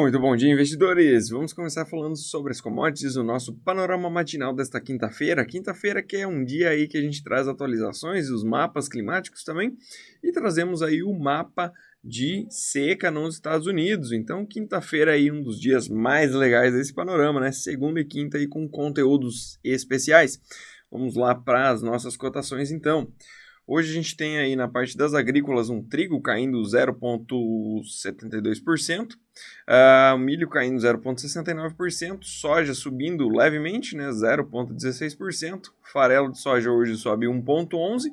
Muito bom dia, investidores! Vamos começar falando sobre as commodities, o nosso panorama matinal desta quinta-feira. Quinta-feira que é um dia aí que a gente traz atualizações, os mapas climáticos também, e trazemos aí o mapa de seca nos Estados Unidos. Então, quinta-feira aí um dos dias mais legais desse panorama, né? Segunda e quinta aí com conteúdos especiais. Vamos lá para as nossas cotações então. Hoje a gente tem aí na parte das agrícolas um trigo caindo 0,72%, o milho caindo 0,69%, soja subindo levemente, né, 0,16%, farelo de soja hoje sobe 1,11%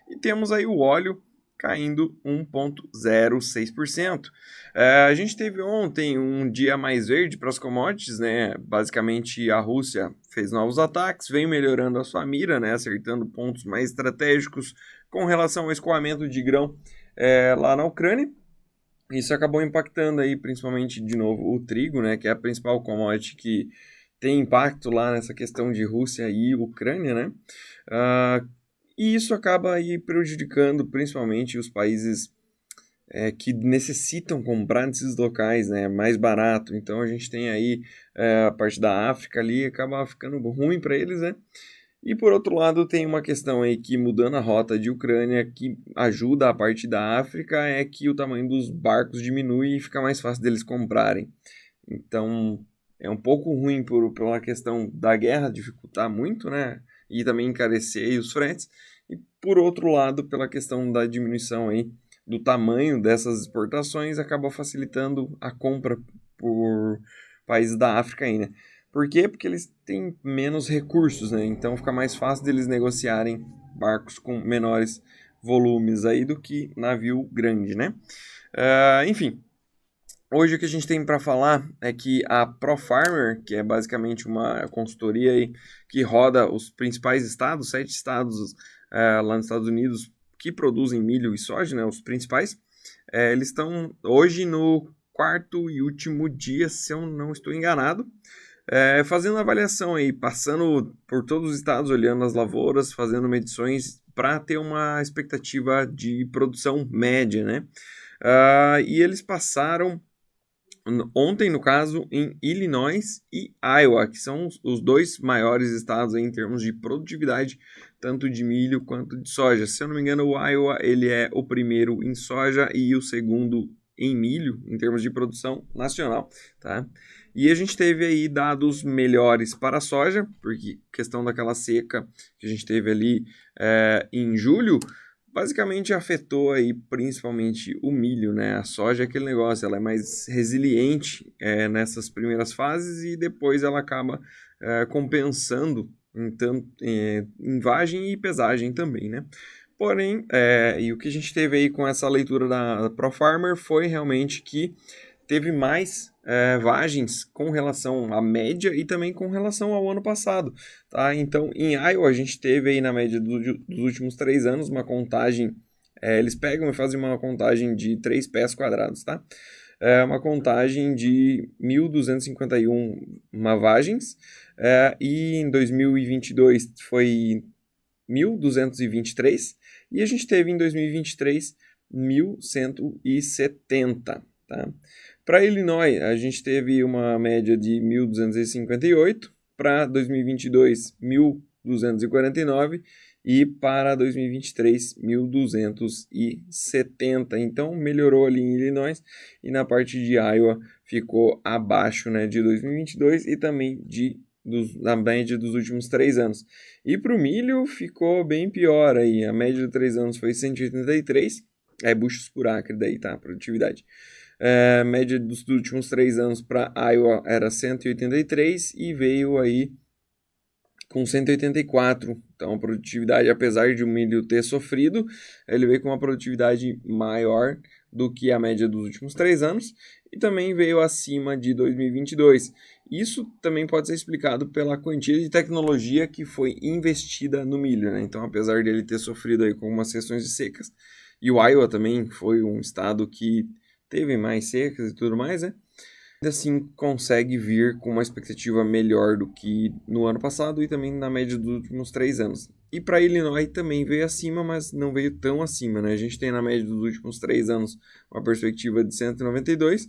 e temos aí o óleo caindo 1,06%. A gente teve ontem um dia mais verde para as commodities, né? Basicamente a Rússia fez novos ataques, vem melhorando a sua mira, né? Acertando pontos mais estratégicos com relação ao escoamento de grão lá na Ucrânia. Isso acabou impactando aí principalmente de novo o trigo, né? Que é a principal commodity que tem impacto lá nessa questão de Rússia e Ucrânia, né? E isso acaba aí prejudicando principalmente os países que necessitam comprar nesses locais, né, mais barato. Então a gente tem aí a parte da África ali, acaba ficando ruim para eles, né? E por outro lado tem uma questão aí que mudando a rota de Ucrânia, que ajuda a parte da África, é que o tamanho dos barcos diminui e fica mais fácil deles comprarem. Então é um pouco ruim pela questão da guerra, dificultar muito, né? E também encarecer aí os fretes. E por outro lado, pela questão da diminuição aí do tamanho dessas exportações, acaba facilitando a compra por países da África aí, né? Por quê? Porque eles têm menos recursos, né? Então fica mais fácil deles negociarem barcos com menores volumes aí do que navio grande, né? Enfim, hoje o que a gente tem para falar é que a ProFarmer, que é basicamente uma consultoria aí que roda os principais estados, 7 estados lá nos Estados Unidos que produzem milho e soja, né, os principais, eles estão hoje no quarto e último dia, se eu não estou enganado, fazendo avaliação aí, passando por todos os estados, olhando as lavouras, fazendo medições para ter uma expectativa de produção média, né? E eles passaram ontem, no caso, em Illinois e Iowa, que são os dois maiores estados aí em termos de produtividade, tanto de milho quanto de soja. Se eu não me engano, o Iowa ele é o primeiro em soja e o segundo em milho, em termos de produção nacional, tá? E a gente teve aí dados melhores para a soja, porque questão daquela seca que a gente teve ali em julho, basicamente afetou aí principalmente o milho, né? A soja é aquele negócio, ela é mais resiliente nessas primeiras fases e depois ela acaba compensando em vagem e pesagem também, né? Porém, e o que a gente teve aí com essa leitura da ProFarmer foi realmente que teve mais vagens com relação à média e também com relação ao ano passado, tá? Então, em Iowa, a gente teve aí na média dos últimos 3 anos uma contagem, eles pegam e fazem uma contagem de 3 pés quadrados, tá? Uma contagem de 1.251 vagens, e em 2022 foi 1.223, e a gente teve em 2023 1.170, tá? Para Illinois, a gente teve uma média de 1.258, para 2022, 1.249 e para 2023, 1.270. Então, melhorou ali em Illinois e na parte de Iowa ficou abaixo, né, de 2022 e também na média dos últimos 3 anos. E para o milho ficou bem pior aí, a média de 3 anos foi 183, bushels por acre daí, tá, produtividade. A média dos últimos 3 anos para Iowa era 183 e veio aí com 184. Então a produtividade, apesar de o milho ter sofrido, ele veio com uma produtividade maior do que a média dos últimos 3 anos e também veio acima de 2022. Isso também pode ser explicado pela quantia de tecnologia que foi investida no milho, né? Então, apesar dele ter sofrido aí com algumas sessões de secas, e o Iowa também foi um estado que teve mais secas e tudo mais, né? Ainda assim consegue vir com uma expectativa melhor do que no ano passado e também na média dos últimos 3 anos. E para Illinois também veio acima, mas não veio tão acima, né? A gente tem na média dos últimos 3 anos uma perspectiva de 192,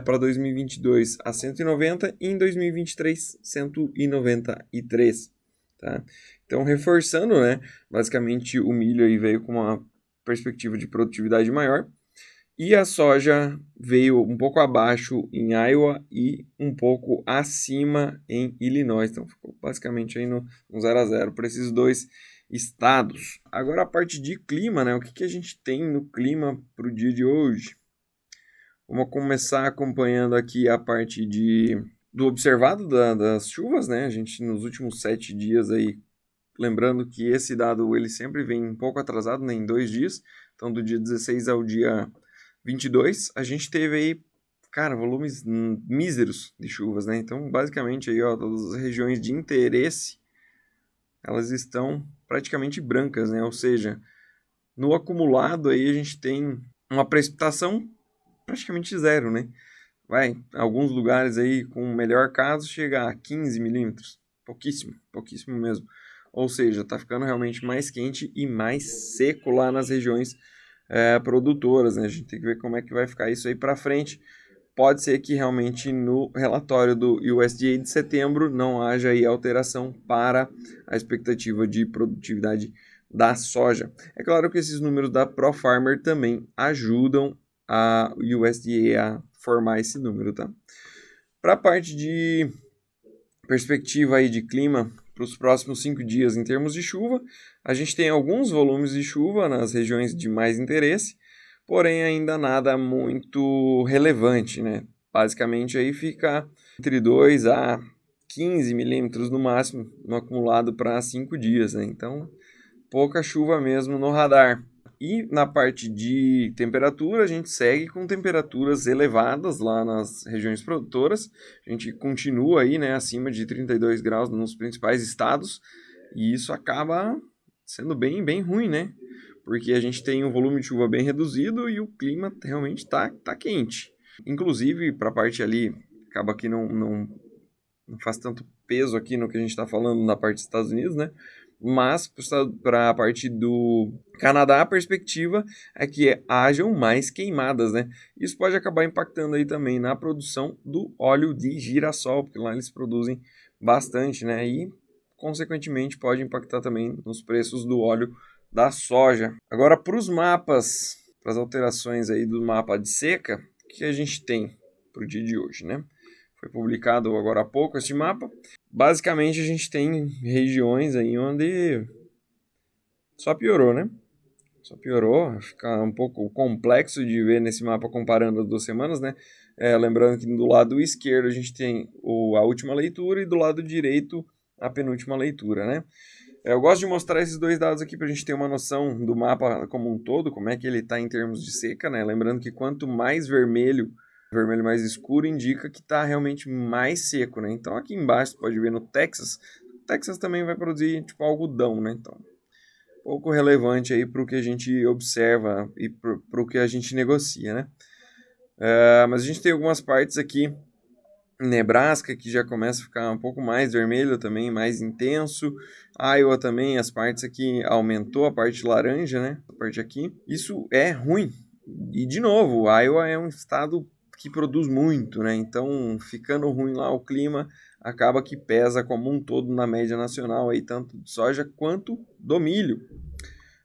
para 2022 a 190 e em 2023 193, tá? Então, reforçando, né, basicamente o milho aí veio com uma perspectiva de produtividade maior e a soja veio um pouco abaixo em Iowa e um pouco acima em Illinois. Então, ficou basicamente aí no 0 a 0 para esses dois estados. Agora a parte de clima, né? O que a gente tem no clima para o dia de hoje? Vamos começar acompanhando aqui a parte do observado das chuvas, né? A gente nos últimos 7 dias aí, lembrando que esse dado ele sempre vem um pouco atrasado, né? Em 2 dias. Então do dia 16 ao dia 22, a gente teve aí, cara, volumes míseros de chuvas, né? Então basicamente aí, ó, todas as regiões de interesse, elas estão praticamente brancas, né? Ou seja, no acumulado aí a gente tem uma precipitação praticamente zero, né? Vai, em alguns lugares aí, com o melhor caso, chega a 15 milímetros. Pouquíssimo, pouquíssimo mesmo. Ou seja, tá ficando realmente mais quente e mais seco lá nas regiões produtoras, né? A gente tem que ver como é que vai ficar isso aí para frente. Pode ser que realmente no relatório do USDA de setembro não haja aí alteração para a expectativa de produtividade da soja. É claro que esses números da ProFarmer também ajudam a USDA a formar esse número, tá? Para a parte de perspectiva aí de clima para os próximos 5 dias em termos de chuva, a gente tem alguns volumes de chuva nas regiões de mais interesse, porém ainda nada muito relevante, né? Basicamente aí fica entre 2 a 15 milímetros no máximo no acumulado para 5 dias, né? Então, pouca chuva mesmo no radar. E na parte de temperatura, a gente segue com temperaturas elevadas lá nas regiões produtoras. A gente continua aí, né, acima de 32 graus nos principais estados. E isso acaba sendo bem, bem ruim, né? Porque a gente tem um volume de chuva bem reduzido e o clima realmente tá quente. Inclusive, para a parte ali, acaba que não faz tanto peso aqui no que a gente está falando na parte dos Estados Unidos, né? Mas para a parte do Canadá, a perspectiva é que hajam mais queimadas, né? Isso pode acabar impactando aí também na produção do óleo de girassol, porque lá eles produzem bastante, né? E, consequentemente, pode impactar também nos preços do óleo da soja. Agora, para os mapas, para as alterações aí do mapa de seca, o que a gente tem para o dia de hoje, né? Foi publicado agora há pouco esse mapa. Basicamente, a gente tem regiões aí onde só piorou, né? Só piorou. Fica um pouco complexo de ver nesse mapa comparando as 2 semanas, né? Lembrando que do lado esquerdo a gente tem a última leitura e do lado direito a penúltima leitura, né? Eu gosto de mostrar esses 2 dados aqui para a gente ter uma noção do mapa como um todo, como é que ele está em termos de seca, né? Lembrando que quanto mais vermelho mais escuro indica que está realmente mais seco, né? Então aqui embaixo você pode ver no Texas, o Texas também vai produzir tipo algodão, né? Então, pouco relevante aí para o que a gente observa e para o que a gente negocia, né? Mas a gente tem algumas partes aqui em Nebraska que já começa a ficar um pouco mais vermelho também, mais intenso. Iowa também, as partes aqui aumentou, a parte laranja, né? A parte aqui. Isso é ruim. E de novo, Iowa é um estado que produz muito, né? Então, ficando ruim lá o clima, acaba que pesa como um todo na média nacional aí, tanto de soja quanto do milho.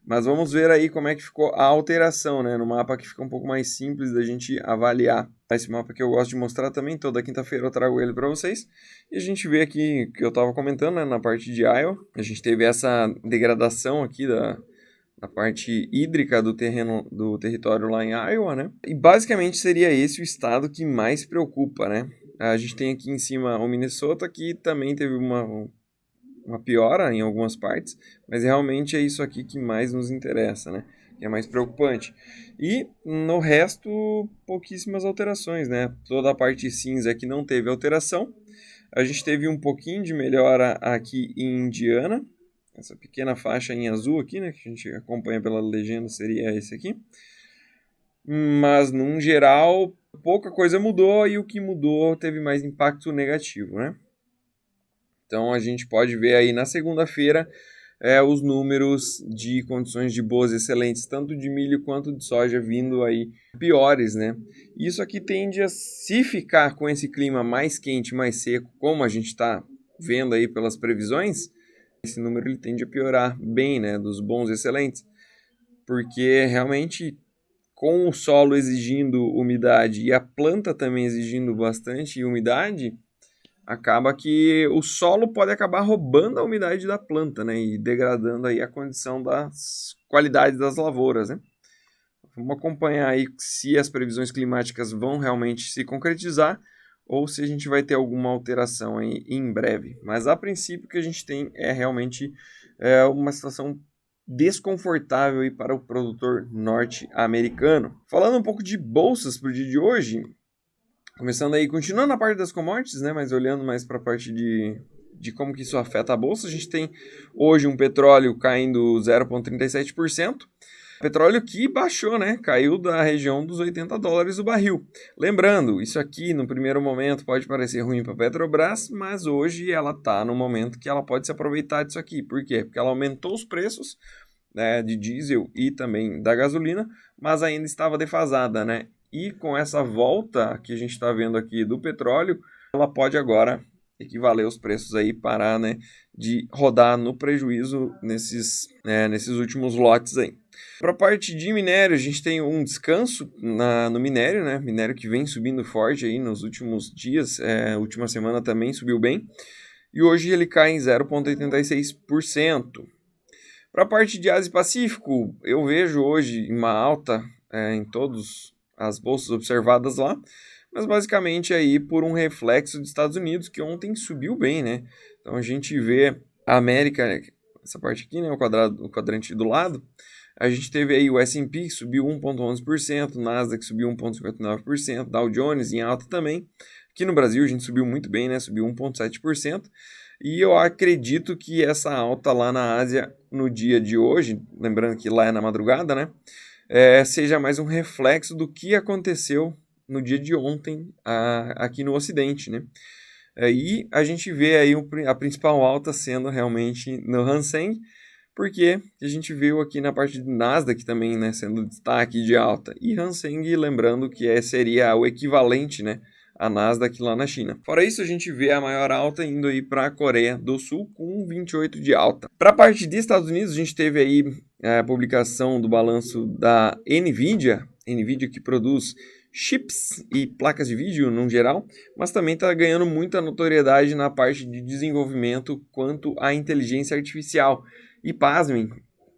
Mas vamos ver aí como é que ficou a alteração, né? No mapa que fica um pouco mais simples da gente avaliar. Esse mapa que eu gosto de mostrar também, toda quinta-feira eu trago ele para vocês. E a gente vê aqui, que eu estava comentando, né? Na parte de Iowa, a gente teve essa degradação aqui da parte hídrica do território lá em Iowa, né? E basicamente seria esse o estado que mais preocupa, né? A gente tem aqui em cima o Minnesota, que também teve uma piora em algumas partes, mas realmente é isso aqui que mais nos interessa, né? Que é mais preocupante. E no resto, pouquíssimas alterações, né? Toda a parte cinza que não teve alteração. A gente teve um pouquinho de melhora aqui em Indiana, essa pequena faixa em azul aqui, né, que a gente acompanha pela legenda, seria esse aqui. Mas, num geral, pouca coisa mudou e o que mudou teve mais impacto negativo, né? Então, a gente pode ver aí na segunda-feira os números de condições de boas excelentes, tanto de milho quanto de soja vindo aí piores, né? Isso aqui tende a, se ficar com esse clima mais quente, mais seco, como a gente está vendo aí pelas previsões, esse número ele tende a piorar bem, né, dos bons excelentes, porque realmente com o solo exigindo umidade e a planta também exigindo bastante umidade, acaba que o solo pode acabar roubando a umidade da planta, né, e degradando aí a condição das qualidades das lavouras, né. Vamos acompanhar aí se as previsões climáticas vão realmente se concretizar ou se a gente vai ter alguma alteração aí em breve. Mas a princípio o que a gente tem é realmente uma situação desconfortável aí para o produtor norte-americano. Falando um pouco de bolsas para o dia de hoje, começando aí, continuando na parte das commodities, né, mas olhando mais para a parte de como que isso afeta a bolsa, a gente tem hoje um petróleo caindo 0,37%, petróleo que baixou, né? Caiu da região dos $80 o barril. Lembrando, isso aqui no primeiro momento pode parecer ruim para a Petrobras, mas hoje ela está no momento que ela pode se aproveitar disso aqui. Por quê? Porque ela aumentou os preços, né, de diesel e também da gasolina, mas ainda estava defasada, né? E com essa volta que a gente está vendo aqui do petróleo, ela pode agora equivaler os preços aí, parar, né, de rodar no prejuízo nesses últimos lotes aí. Para a parte de minério, a gente tem um descanso no minério, né? Minério que vem subindo forte aí nos últimos dias, última semana também subiu bem, e hoje ele cai em 0,86%. Para a parte de Ásia e Pacífico, eu vejo hoje uma alta em todas as bolsas observadas lá, mas basicamente aí por um reflexo dos Estados Unidos, que ontem subiu bem, né? Então a gente vê a América, essa parte aqui, né, o quadrante do lado, a gente teve aí o S&P que subiu 1,11%, Nasdaq subiu 1,59%, Dow Jones em alta também. Aqui no Brasil a gente subiu muito bem, né? Subiu 1,7%. E eu acredito que essa alta lá na Ásia no dia de hoje, lembrando que lá é na madrugada, né? Seja mais um reflexo do que aconteceu no dia de ontem aqui no Ocidente, né? E a gente vê aí a principal alta sendo realmente no Hang Seng, porque a gente viu aqui na parte de Nasdaq também, né, sendo destaque de alta. E Hang Seng, lembrando que seria o equivalente, né, a Nasdaq lá na China. Fora isso, a gente vê a maior alta indo aí para a Coreia do Sul com 28 de alta. Para a parte de Estados Unidos, a gente teve aí a publicação do balanço da Nvidia que produz chips e placas de vídeo no geral, mas também está ganhando muita notoriedade na parte de desenvolvimento quanto à inteligência artificial. E pasmem,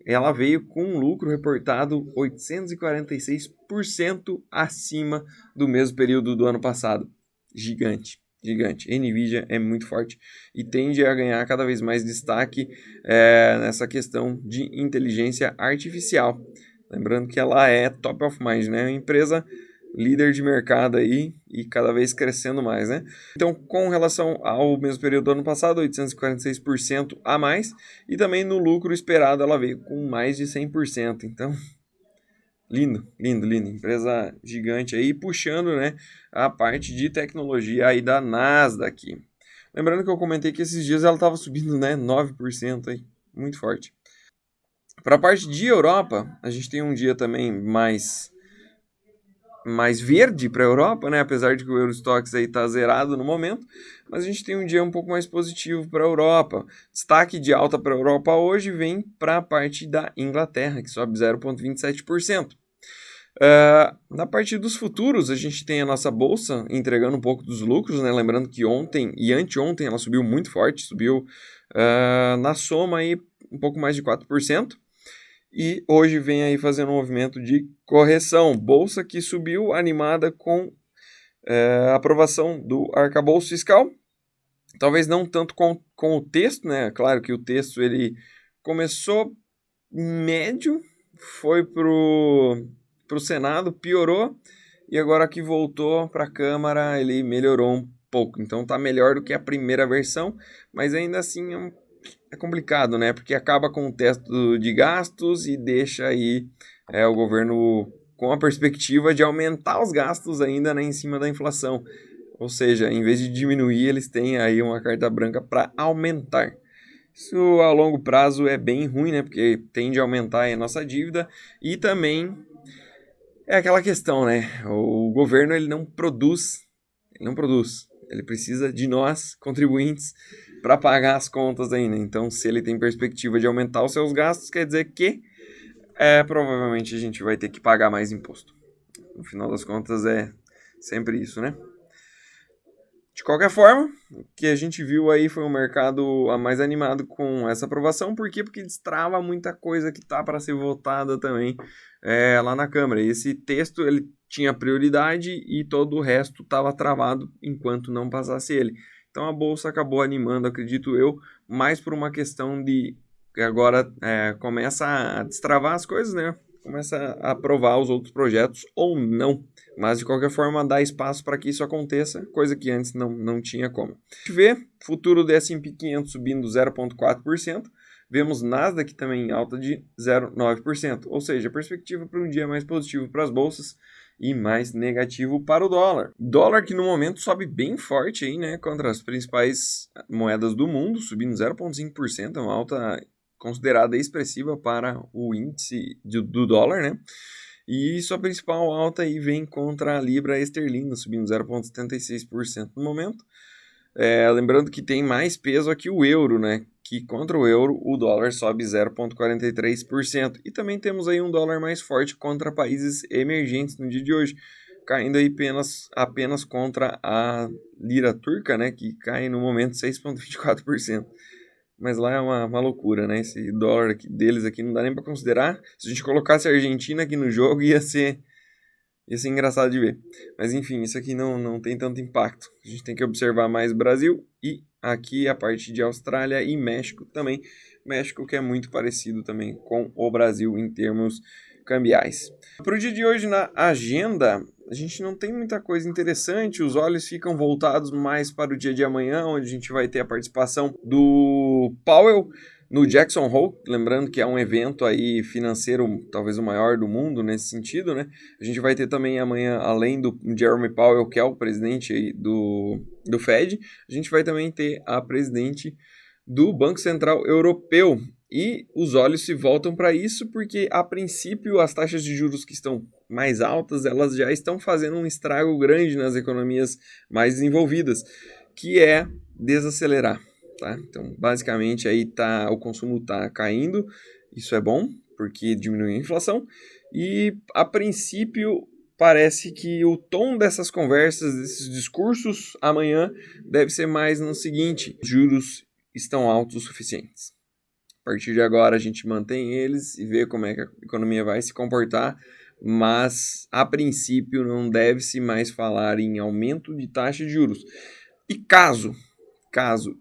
ela veio com um lucro reportado 846% acima do mesmo período do ano passado. Gigante, gigante. Nvidia é muito forte e tende a ganhar cada vez mais destaque nessa questão de inteligência artificial. Lembrando que ela é top of mind, né? Uma empresa líder de mercado aí e cada vez crescendo mais, né? Então, com relação ao mesmo período do ano passado, 846% a mais, e também no lucro esperado ela veio com mais de 100%. Então, lindo, lindo, lindo. Empresa gigante aí, puxando, né, a parte de tecnologia aí da Nasdaq. Lembrando que eu comentei que esses dias ela estava subindo, né, 9% aí, muito forte. Para a parte de Europa, a gente tem um dia também mais verde para a Europa, né? Apesar de que o Eurostoxx aí está zerado no momento, mas a gente tem um dia um pouco mais positivo para a Europa. Destaque de alta para a Europa hoje vem para a parte da Inglaterra, que sobe 0,27%. Na parte dos futuros, a gente tem a nossa bolsa entregando um pouco dos lucros, né? Lembrando que ontem e anteontem ela subiu muito forte, subiu na soma aí um pouco mais de 4%. E hoje vem aí fazendo um movimento de correção. Bolsa que subiu animada com a aprovação do arcabouço fiscal. Talvez não tanto com o texto, né? Claro que o texto ele começou médio, foi pro Senado, piorou, e agora que voltou para a Câmara ele melhorou um pouco. Então tá melhor do que a primeira versão, mas ainda assim é complicado, né? Porque acaba com o teto de gastos e deixa aí o governo com a perspectiva de aumentar os gastos ainda, né, em cima da inflação. Ou seja, em vez de diminuir, eles têm aí uma carta branca para aumentar. Isso a longo prazo é bem ruim, né? Porque tende a aumentar a nossa dívida e também é aquela questão, né? O governo ele não produz, ele precisa de nós, contribuintes, para pagar as contas ainda. Então, se ele tem perspectiva de aumentar os seus gastos, quer dizer que provavelmente a gente vai ter que pagar mais imposto. No final das contas é sempre isso, né? De qualquer forma, o que a gente viu aí foi um mercado mais animado com essa aprovação. Por quê? Porque destrava muita coisa que tá para ser votada também lá na Câmara. E esse texto ele tinha prioridade e todo o resto estava travado enquanto não passasse ele. Então a Bolsa acabou animando, acredito eu, mais por uma questão de que agora começa a destravar as coisas, né? Começa a aprovar os outros projetos ou não. Mas, de qualquer forma, dá espaço para que isso aconteça, coisa que antes não tinha como. A gente vê futuro do S&P 500 subindo 0,4%, vemos Nasdaq também em alta de 0,9%, ou seja, perspectiva para um dia mais positivo para as bolsas e mais negativo para o dólar. Dólar que no momento sobe bem forte aí, né, contra as principais moedas do mundo, subindo 0,5%, é uma alta considerada expressiva para o índice do dólar, né? E sua principal alta aí vem contra a libra esterlina, subindo 0,76% no momento. Lembrando que tem mais peso aqui o euro, né? Que contra o euro o dólar sobe 0,43%. E também temos aí um dólar mais forte contra países emergentes no dia de hoje, caindo aí apenas contra a lira turca, né? Que cai no momento 6,24%. Mas lá é uma loucura, né? Esse dólar deles aqui não dá nem para considerar. Se a gente colocasse a Argentina aqui no jogo, ia ser engraçado de ver. Mas enfim, isso aqui não tem tanto impacto. A gente tem que observar mais Brasil e aqui a parte de Austrália e México também. México que é muito parecido também com o Brasil em termos cambiais. Para o dia de hoje na agenda, a gente não tem muita coisa interessante, os olhos ficam voltados mais para o dia de amanhã, onde a gente vai ter a participação do Powell no Jackson Hole, lembrando que é um evento aí financeiro, talvez o maior do mundo nesse sentido, né? A gente vai ter também amanhã, além do Jerome Powell, que é o presidente aí do Fed, a gente vai também ter a presidente do Banco Central Europeu. E os olhos se voltam para isso porque, a princípio, as taxas de juros que estão mais altas, elas já estão fazendo um estrago grande nas economias mais desenvolvidas, que é desacelerar, tá? Então, basicamente, aí o consumo está caindo, isso é bom, porque diminui a inflação, e, a princípio, parece que o tom dessas conversas, desses discursos, amanhã, deve ser mais no seguinte: os juros estão altos o suficientes. A partir de agora a gente mantém eles e vê como é que a economia vai se comportar, mas a princípio não deve-se mais falar em aumento de taxa de juros. E caso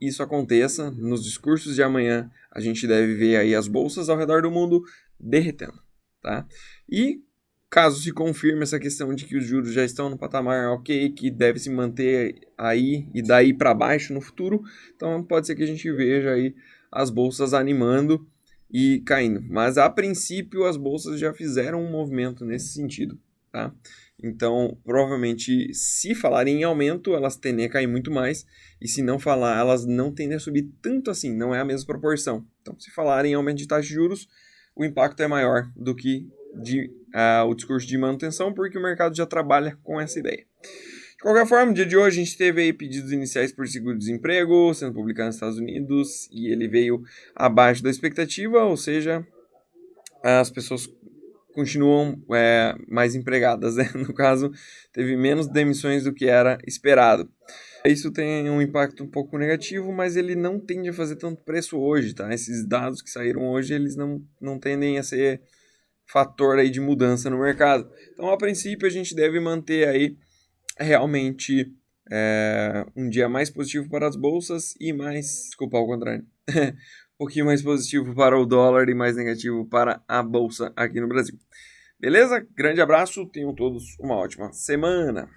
isso aconteça, nos discursos de amanhã a gente deve ver aí as bolsas ao redor do mundo derretendo, tá? E caso se confirme essa questão de que os juros já estão no patamar ok, que deve se manter aí e daí para baixo no futuro, então pode ser que a gente veja aí as bolsas animando e caindo. Mas a princípio as bolsas já fizeram um movimento nesse sentido, tá? Então, provavelmente, se falarem em aumento, elas tendem a cair muito mais, e se não falar, elas não tendem a subir tanto assim, não é a mesma proporção. Então, se falarem em aumento de taxa de juros, o impacto é maior do que o discurso de manutenção, porque o mercado já trabalha com essa ideia. De qualquer forma, no dia de hoje a gente teve aí pedidos iniciais por seguro-desemprego sendo publicado nos Estados Unidos e ele veio abaixo da expectativa, ou seja, as pessoas continuam mais empregadas, né? No caso, teve menos demissões do que era esperado. Isso tem um impacto um pouco negativo, mas ele não tende a fazer tanto preço hoje, tá? Esses dados que saíram hoje, eles não tendem a ser fator aí de mudança no mercado. Então, a princípio, a gente deve manter aí realmente um dia mais positivo para as bolsas e ao contrário, um pouquinho mais positivo para o dólar e mais negativo para a bolsa aqui no Brasil. Beleza? Grande abraço, tenham todos uma ótima semana.